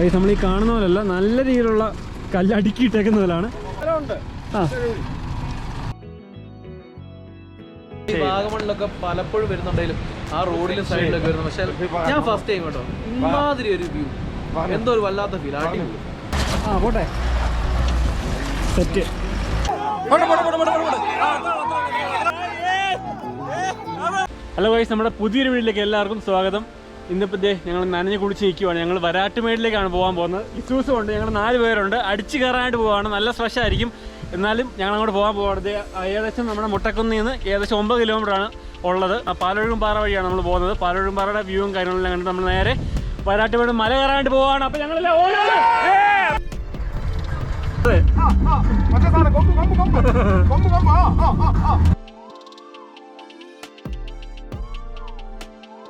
നമ്മൾ ഈ കാണുന്ന പോലെയല്ല, നല്ല രീതിയിലുള്ള കല്ല് അടുക്കിയിട്ടേക്കുന്നതിലാണ്. വാഗമണിലൊക്കെ പലപ്പോഴും വരുന്നുണ്ടെങ്കിലും ആ റോഡിലും സൈഡിലൊക്കെ വരുന്നു. പക്ഷെ ഞാൻ ഫസ്റ്റ് ടൈം കേട്ടോ ഇമാതിരി ഒരു വ്യൂ, എന്തോ ഒരു വല്ലാത്ത ഫീൽ. അടിപൊളി. പോട്ടെ സെറ്റ്. ഹലോ ഗൈസ്, നമ്മുടെ പുതിയൊരു വീട്ടിലേക്ക് എല്ലാവർക്കും സ്വാഗതം. ഇന്നിപ്പോൾ ഞങ്ങൾ നനഞ്ഞ് കുളിച്ച് നിൽക്കുവാണ്. ഞങ്ങൾ വരാട്ടുമേടിലേക്കാണ് പോകാൻ പോകുന്നത്. ഇസൂസും ഉണ്ട്, ഞങ്ങൾ 4 പേരുണ്ട്. അടിച്ച് കയറാനായിട്ട് പോവാണ്. നല്ല ഫ്രഷ് ആയിരിക്കും. എന്നാലും ഞങ്ങൾ അങ്ങോട്ട് പോകാൻ പോകാറുണ്ട്. ഏകദേശം നമ്മുടെ മുട്ടക്കുന്നിൽ നിന്ന് ഏകദേശം 9 കിലോമീറ്ററാണ് ഉള്ളത്. പാലൊഴുകും പാറ വഴിയാണ് നമ്മൾ പോകുന്നത്. പാലൊഴുകും പാറയുടെ വ്യൂവും കാര്യങ്ങളെല്ലാം കണ്ടിട്ട് നമ്മൾ നേരെ വരാട്ടുമേട് മല കയറാനായിട്ട് പോവാണ്. അപ്പോൾ ഞങ്ങളെല്ലാം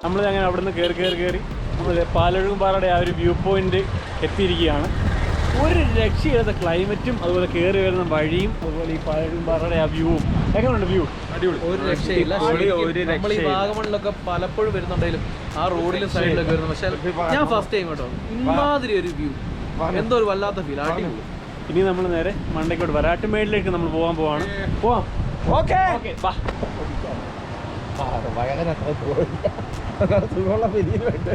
നമ്മൾ അങ്ങനെ അവിടെ നിന്ന് കയറി നമ്മൾ പാലൊഴുകും പാറയുടെ ആ ഒരു വ്യൂ പോയിന്റ് എത്തിയിരിക്കുകയാണ്. ഒരു രക്ഷയില്ലാത്ത ക്ലൈമറ്റും അതുപോലെ കയറി വരുന്ന വഴിയും അതുപോലെ ഈ പാലൊഴുകും പാറയുടെ ആ വ്യൂവും എങ്ങനെയുണ്ട്? വ്യൂ അടിപൊളി, ഒരു രക്ഷയില്ല. നമ്മൾ ഈ വാഗമണിലൊക്കെ പലപ്പോഴും വരുന്നുണ്ടെങ്കിലും ആ റോഡിലും സൈഡിലൊക്കെ വരുന്നു. പക്ഷെ ഞാൻ ഫസ്റ്റ് ടൈം കേട്ടോ ഇമാതിരി ഒരു വ്യൂ, എന്തോ ഒരു വല്ലാത്ത ഫീൽ. അടിപൊളി. ഇനി നമ്മൾ നേരെ മണ്ടയ്ക്കോട്ട് വരാട്ടുമേടിലേക്ക് നമ്മൾ പോവാം. ഓക്കെ വാ. സുഖമുള്ള പെരിയുണ്ട്.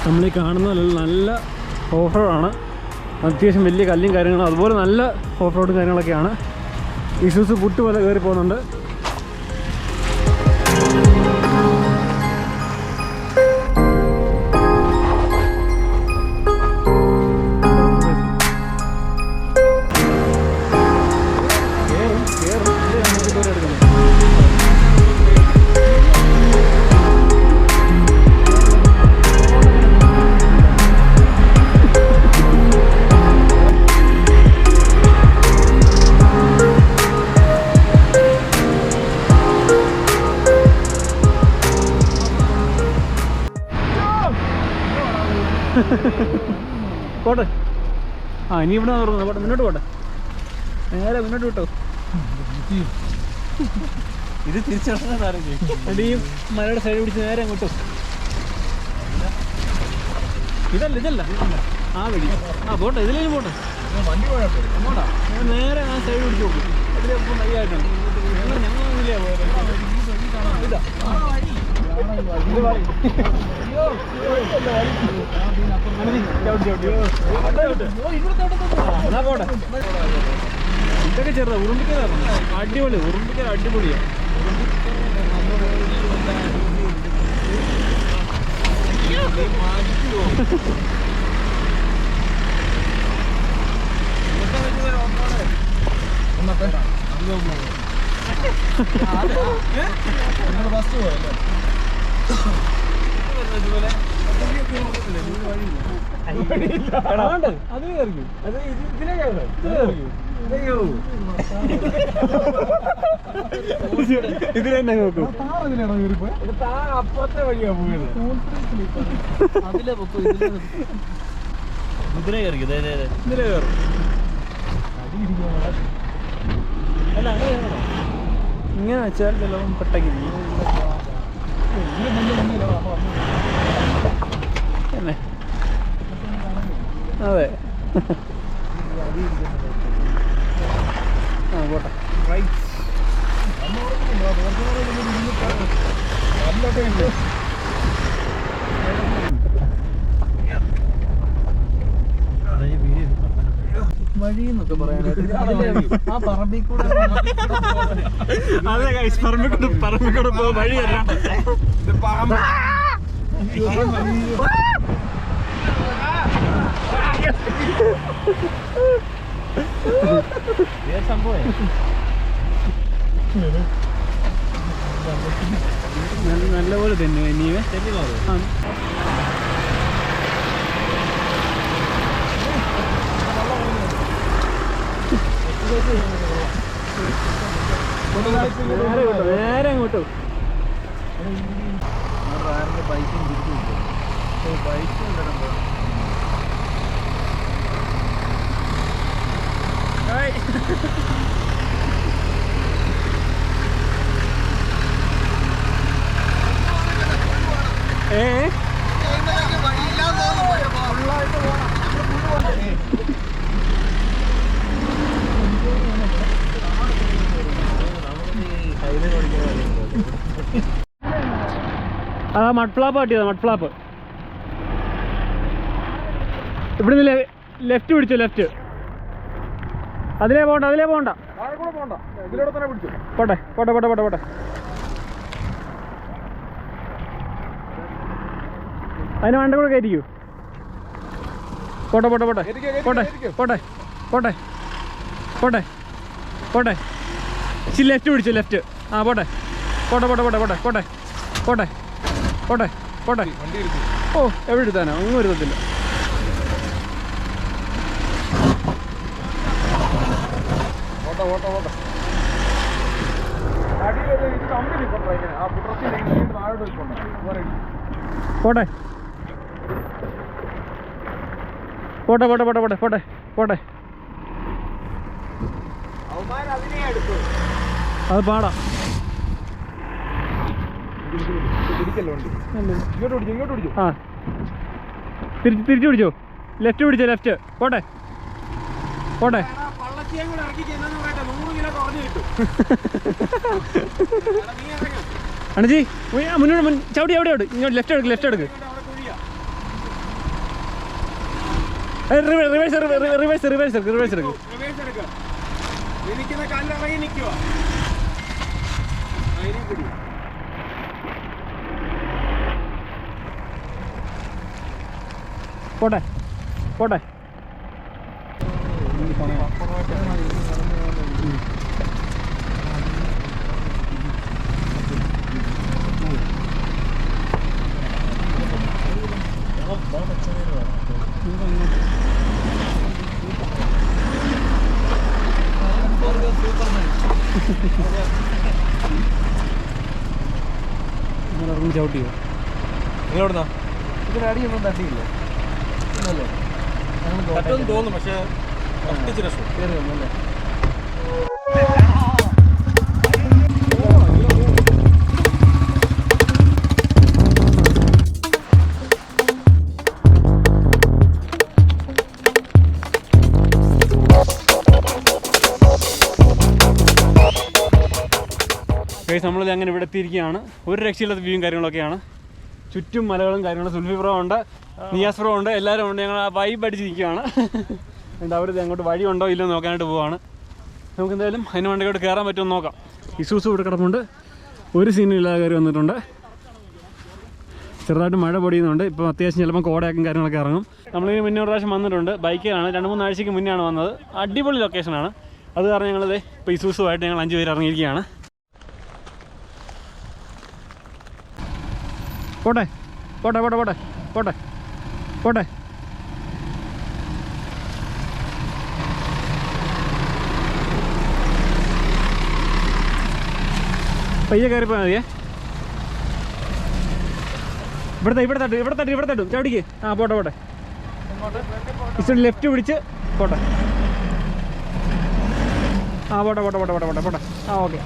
നമ്മൾ ഈ കാണുന്ന നല്ല ഓഫ് റോഡാണ്. അത്യാവശ്യം വലിയ കല്ലും കാര്യങ്ങളും അതുപോലെ നല്ല ഓഫ് റോഡും കാര്യങ്ങളൊക്കെയാണ്. ഇഷ്യൂസ് പുട്ട് പോലെ കയറി പോകുന്നുണ്ട്. പോട്ടെ. ആ ഇനി ഇവിടെ തുറന്നു പോട്ടെ, മുന്നോട്ട് പോട്ടെ, നേരെ മുന്നോട്ട് വിട്ടോ. ഇത് തിരിച്ചറിയാൻ ഈ മലയുടെ സൈഡ് പിടിച്ച് നേരെ അങ്ങോട്ടോ. ഇതല്ല ആ വഴി. ആ പോട്ടെ, ഇതിലേലും പോട്ടെ. വണ്ടി പോയാ നേരെ ആ സൈഡ് പിടിച്ച് പോകും. അതിലിപ്പം വഴിയായിട്ടാണ് ഞങ്ങളില്ലേ പോയത്. ഇതാ പോട്ടെ. ഇതൊക്കെ ചെറുതാ, ഉറുമ്പിക്കലായിരുന്നു. അടിപൊളി ഉറുമ്പിക്കൽ, അടിപൊളിയാ. ബസ് പോയല്ലേ ഇതിലെന്നെ നോക്കൂ. അപ്പുറത്തെ വഴിയാ പോയത്. അതിലെ ഇതിലെ കയറി ഇതിലെ കയറും. അല്ല അങ്ങനെ കയറണോ? ഇങ്ങനെ വെച്ചാൽ ചിലപ്പം പെട്ടെന്ന് തന്നെ. അതെ ആ പോട്ടെ. വഴി എന്നൊക്കെ പറയാനായിട്ട് ആ പറമ്പിൽ കൂടെ അതെ പറമ്പിക്കൂടെ പോ, വഴിയല്ല. സംഭവം നല്ലപോലെ തന്നെ നീവേ ആ നേരെ അങ്ങോട്ടോ. ബൈക്കും ബൈക്ക് ആ മഡ് ഫ്ലാപ്പ് കാട്ടിയതാ, മഡ് ഫ്ലാപ്പ്. ഇവിടുന്ന് ലെഫ്റ്റ് പിടിച്ചോ, ലെഫ്റ്റ്. അതിലേ പോണ്ട പോട്ടെ പോട്ടെ പോട്ടെ പോട്ടെ പോട്ടെ. അതിന് വണ്ട കൂടെ കയറ്റിക്കൂ. പോട്ടെ പോട്ടെ പോട്ടെ പോട്ടെ പോട്ടെ പോട്ടെ പോട്ടെ പോട്ടെ. ഇച്ചിരി ലെഫ്റ്റ് പിടിച്ചു, ലെഫ്റ്റ്. ആ പോട്ടെ പോട്ടെ പോട്ടെ പോട്ടെ പോട്ടെ പോട്ടെ പോട്ടെ പോട്ടെ പോട്ടെ. ഓ എവിടെ എടുത്താനോ, ഒന്നും വരുത്തത്തില്ല. പോട്ടെ പോട്ടെ പോട്ടെ പോട്ടെ പോട്ടെ പോട്ടെ പോട്ടെ. അത് പാടാ. ആ തിരിച്ചു പിടിച്ചോ, ലെഫ്റ്റ് പിടിച്ചോ, ലെഫ്റ്റ്. പോട്ടെ പോട്ടെ. അണജി മുന്നോട്ട് ചവിടി അവിടെ അവിടെ ഇങ്ങോട്ട് ലെഫ്റ്റ് എടുക്ക്, ലെഫ്റ്റ് എടുക്ക്. റിവേഴ്സ് റിവേഴ്സ് റിവേഴ്സ് എടുക്ക്, റിവേഴ്സ് എടുക്ക്. പോട്ടെ പോട്ടെ. ചവിട്ടിയോ? നിങ്ങളെവിടുന്നാ? ഇതിന് അടിയൊന്നും തട്ടിയില്ല. തട്ടുന്നല്ലേ? തട്ടുമെന്ന് തോന്നുന്നു, പക്ഷേ കയറി വന്നല്ലേ? നമ്മളിത് അങ്ങനെ ഇവിടെ എത്തിയിരിക്കുകയാണ്. ഒരു രക്ഷയില്ലാത്ത വ്യൂവും കാര്യങ്ങളൊക്കെയാണ്. ചുറ്റും മലകളും കാര്യങ്ങളും. സുൽഫി ബ്രോ ഉണ്ട്, നിയാസ് ബ്രോ ഉണ്ട്, എല്ലാവരും ഉണ്ട്. ഞങ്ങൾ ആ വൈബ് അടിച്ചിരിക്കുകയാണ്. എന്നിട്ട് അവർ അങ്ങോട്ട് വഴിയുണ്ടോ ഇല്ലോ നോക്കാനായിട്ട് പോവാണ്. നമുക്ക് എന്തായാലും അതിന് വണ്ടിയോട്ട് കയറാൻ പറ്റുമെന്ന് നോക്കാം. ഇസൂസ് ഇവിടെ കിടപ്പുണ്ട്. ഒരു സീനും ഇല്ലാതെ കയറി വന്നിട്ടുണ്ട്. ചെറുതായിട്ട് മഴ പൊടിയുന്നുണ്ട്. ഇപ്പോൾ അത്യാവശ്യം ചിലപ്പോൾ കോടയാക്കും കാര്യങ്ങളൊക്കെ ഇറങ്ങും. നമ്മളിങ്ങനെ മുന്നേ ഒരു പ്രാവശ്യം വന്നിട്ടുണ്ട്. ബൈക്കിലാണ് 2-3 ആഴ്ചയ്ക്ക് മുന്നെയാണ് വന്നത്. അടിപൊളി ലൊക്കേഷനാണ്. അത് കാരണം ഞങ്ങളിത് ഇപ്പോൾ ഇസൂസുമായിട്ട് ഞങ്ങൾ 5 പേര് ഇറങ്ങിയിരിക്കുകയാണ്. പോട്ടെ പോട്ടെ പോട്ടെ പോട്ടെ പോട്ടെ പോട്ടെ. പയ്യെ കയറിപ്പോയാൽ മതിയേ. ഇവിടെ തട്ടും ചവിടിക്ക്. ആ പോട്ടെ പോട്ടെ. ഇച്ചിരി ലെഫ്റ്റ് പിടിച്ച് പോട്ടെ. ആ പോട്ടെ പോട്ടെ പോട്ടെ പോട്ടെ പോട്ടെ പോട്ടെ. ആ ഓക്കെ.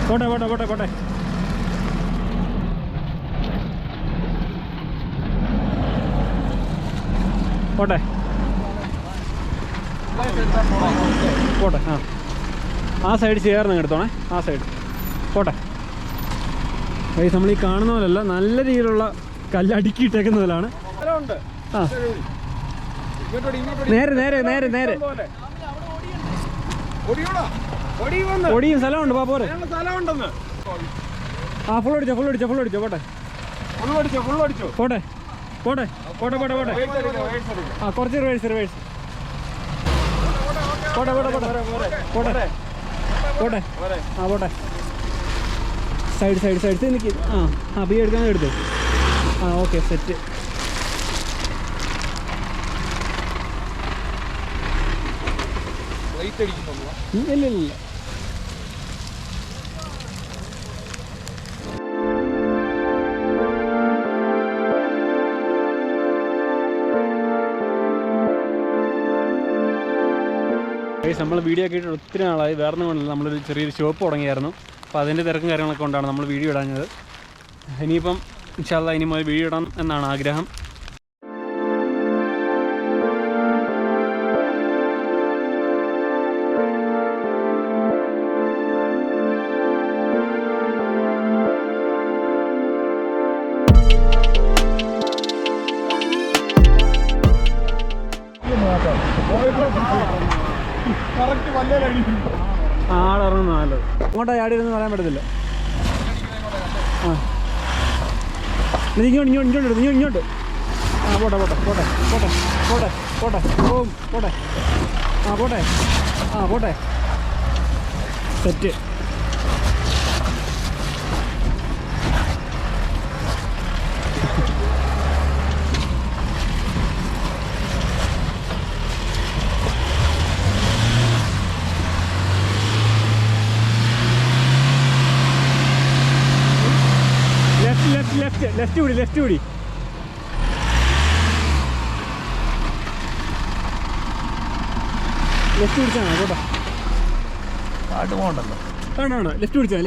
പോട്ടെ പോട്ടെ പോട്ടെ പോട്ടെ. പോട്ടെ പോട്ടെ. ആ സൈഡ് ചേർന്ന് എടുത്തോണേ. ആ സൈഡ് പോട്ടെ. നമ്മൾ ഈ കാണുന്ന പോലെയല്ല, നല്ല രീതിയിലുള്ള കല്ല് അടുക്കിയിട്ടേക്കുന്നതിലാണ്. ആ നേരെ നേരെ നേരെ നേരെ ഒടിയും സ്ഥലമുണ്ട്. പോരെ. ആ ഫുൾ അടിച്ചോ പോട്ടെ പോട്ടെ പോട്ടെ പോട്ടെ പോട്ടെ പോട്ടെ. ആ കുറച്ച് റിവേഴ്സ് പോട്ടെ പോട്ടെ പോട്ടെ പോട്ടെ പോട്ടെ. ആ പോട്ടെ. സൈഡ് നിൽക്കി. ആ ബി എടുക്കാൻ എടുത്തു. ആ ഓക്കെ സെറ്റ്. ഇല്ല നമ്മൾ വീഡിയോ ഒക്കെ ഇട്ട് ഒത്തിരി നാളായി. വേറെ ഒന്നും കൊണ്ടല്ല, നമ്മളൊരു ചെറിയൊരു ഷോപ്പ് തുടങ്ങിയായിരുന്നു. അപ്പോൾ അതിൻ്റെ തിരക്കും കാര്യങ്ങളൊക്കെ കൊണ്ടാണ് നമ്മൾ വീഡിയോ ഇടാഞ്ഞത്. ഇനിയിപ്പം ഇൻഷാ അല്ലാഹ് ഇനി മുതൽ വീഡിയോ ഇടാം എന്നാണ് ആഗ്രഹം. ആളിറങ്ങുന്ന നല്ലത്. അങ്ങോട്ടാ ചാടിയിരുന്ന് പറയാൻ പറ്റത്തില്ല. ആ ഇങ്ങോട്ട്. ആ പോട്ടെ പോട്ടെ പോട്ടെ പോട്ടെ പോട്ടെ പോട്ടെ ഓം പോട്ടെ. ആ പോട്ടെ. ആ പോട്ടെ സെറ്റ്. ലെഫ്റ്റ് പിടി. ലെഫ്റ്റ് പിടിച്ചാണ് പോട്ടെ. ആണോ ലെഫ്റ്റ് പിടിച്ചോ.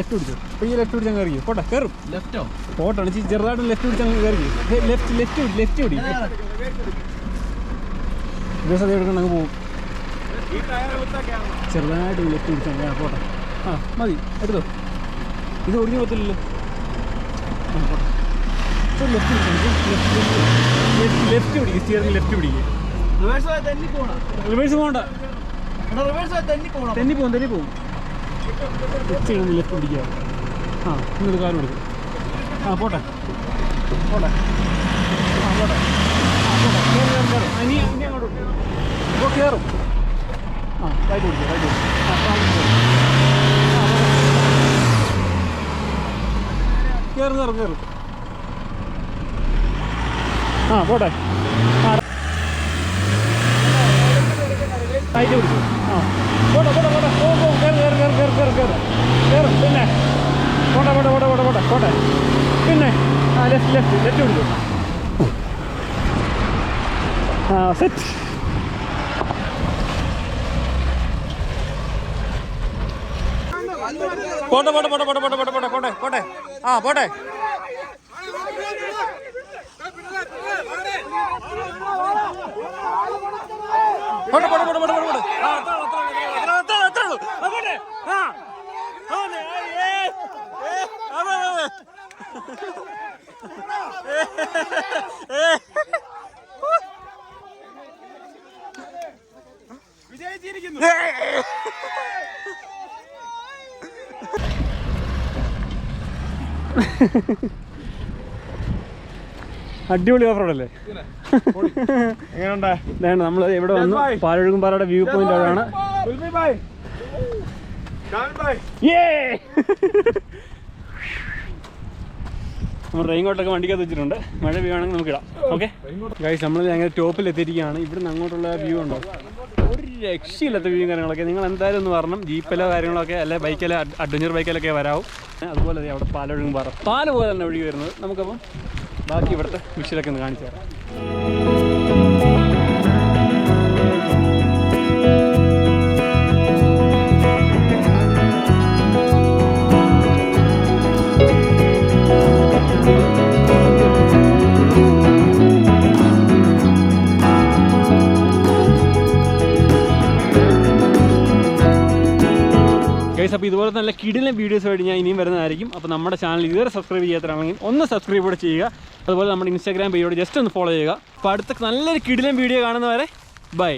അപ്പോൾ ഈ ലെഫ്റ്റ് പിടിച്ചാൽ കയറി പോട്ടെ. കയറും ലെഫ്റ്റോ പോട്ടാണ്. ചെറുതായിട്ട് ലെഫ്റ്റ് പിടിച്ചാൽ കയറി. ലെഫ്റ്റ് പിടി. ദിവസം എടുക്കണം അങ്ങ് പോകും. ചെറുതായിട്ട് ലെഫ്റ്റ് പിടിച്ചാൽ പോട്ടെ. ആ മതി എടുത്തോ. ഇത് ഒടിഞ്ഞു പോകത്തില്ലല്ലോ. ലെഫ്റ്റ് പിടിക്കും. സ്റ്റിയറിംഗ് ലെഫ്റ്റ് പിടിക്കുക. റിവേഴ്സ് പോകണ്ട. തെന്നി പോകും. ലെഫ്റ്റ് പിടിക്കുക. ആ ഇന്നൊരു കാര്യം എടുക്കും. ആ പോട്ടെ. ആ പോട്ടെ. ഇനി അങ്ങോട്ട് ഇപ്പോൾ കയറും. ആ റൈറ്റ് പിടിക്കുക. കയറും. ആ പോട്ടെ. ആ റൈറ്റ് പിടിച്ചു. ആ പോട്ടെ. കയറും. പിന്നെ പോട്ടെ. പിന്നെ ലെഫ്റ്റ് കൊടുക്കും. സെറ്റ്. പോട്ടെ പോട്ടെ പോട്ടെ പോട്ടെ പോട്ടെ പോട്ടെ പോട്ടെ പോട്ടെ പോട്ടെ പോട്ടെ. പോട്ടെ പോട്ടെ പോട്ടെ പോട്ടെ പോട്ടെ. വിജയിച്ചിരിക്കുന്നു. അടിപൊളി ഓഫ് റോഡല്ലേ? നമ്മൾ എവിടെ വന്നു? പാലൊഴുകുംപാറയുടെ വ്യൂ പോയിന്റ് അതാണ്. നമ്മൾ റെയിൻകോട്ടൊക്കെ വണ്ടിക്കകത്ത് വെച്ചിട്ടുണ്ട്. മഴ പെയ്യുവാണെങ്കിൽ നമുക്ക് ഇടാം. ഓക്കെ ഗൈസ്, നമ്മൾ അങ്ങനെ ടോപ്പിൽ എത്തിയിരിക്കുകയാണ്. ഇവിടുന്ന് അങ്ങോട്ടുള്ള വ്യൂ ഉണ്ടോ? ഒരു രക്ഷയില്ലാത്ത വ്യൂ കാര്യങ്ങളൊക്കെ. നിങ്ങൾ എന്തായാലും ഒന്ന് വരണം. ജീപ്പിലോ കാര്യങ്ങളൊക്കെ അല്ലെ ബൈക്കിലോ അഡ്വഞ്ചർ ബൈക്കിലൊക്കെ വരാവും. അതുപോലെ അവിടെ പാലൊഴുകുംപാറ പാല പോലെ തന്നെ ഒഴുകി വരുന്നത്. നമുക്കപ്പം ബാക്കി ഇവിടുത്തെ വിഷ്വലൊക്കെ ഒന്ന് കാണിച്ചു തരാം. അപ്പോൾ ഇതുപോലെ നല്ല കിടിലൻ വീഡിയോസ് ആയിട്ട് ഞാൻ ഇനിയും വരുന്നതായിരിക്കും. അപ്പോൾ നമ്മുടെ ചാനൽ ഇതുവരെ സബ്സ്ക്രൈബ് ചെയ്യാത്തതാണെങ്കിൽ ഒന്ന് സബ്സ്ക്രൈബ് കൂടെ ചെയ്യുക. അതുപോലെ നമ്മുടെ ഇൻസ്റ്റാഗ്രാം പേജോട് ജസ്റ്റ് ഒന്ന് ഫോളോ ചെയ്യുക. അപ്പോൾ അടുത്ത നല്ലൊരു കിടിലൻ വീഡിയോ കാണുന്നവരെ ബൈ.